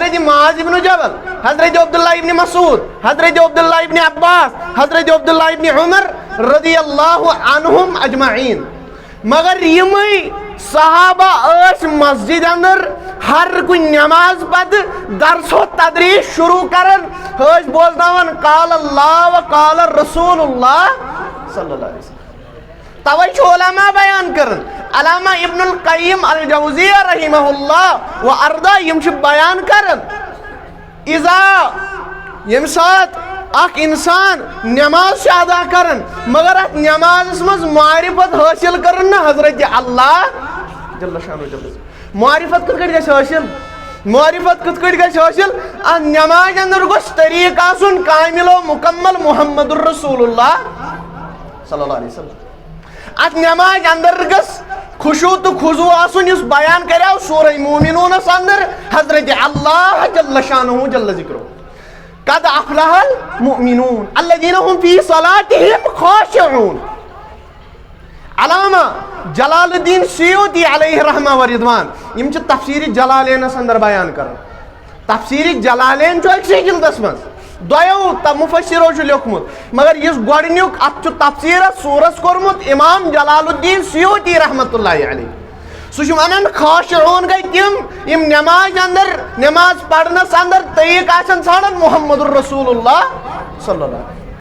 حضرت معاذ ابن جبل، حضرت عبداللہ ابن مسعود، حضرت عبداللہ ابن عباس، حضرت عبداللہ ابن عمر رضی اللہ عنہم اجمعین. مگر یمئی صحابہ اس مسجد اندر ہر کن نماز پت درس و تدریس شروع کرن بولناون قال اللہ و قال رسول اللہ صلی اللہ علیہ وسلم. توجہ علماء بیان کرن. علامہ ابن القیم الجوزیہ رحمہ اللہ و اردا یم بیان کرن اذا یم سات اخ انسان نماز ادا کرن مگر ات نماز مز معرفت حاصل کرن نا حضرت اللہ جل شانہ جل معرفت کت گژھِ حاصل معرفت کت گژھِ حاصل ات نماز اندر گوٚژھ طریق آسن کامل و مکمل محمد الرسول اللہ صلی اللہ علیہ وسلم. ات نماز اندر گس خشوع تو خضوع آسن اس بیان کریو سورہ مومنون اندر حضرت اللہ جل شانہ جل ذکرہ قد افلح المؤمنون الذين هم في صلاتهم خاشعون. علامہ جلال الدین سیوطی علیہ رحمہ و رضوان یم چھ تفسیر جلالین اندر بیان کرن. تفسیر جلالین چھ اکسی جلدس من دویو مفسرو چھ لیکھمت مگر اس گۄڈنیُک ات چھ تفسیر سورس کورمت امام جلال الدین سیوطی رحمۃ اللہ علیہ. سہ چھ ونان خاشعون گئی تم یم نماز اندر نماز پڑھنس اندر طریق آسن ژھانڈان محمد الرسول اللہ صلی اللہ علیہ وسلم.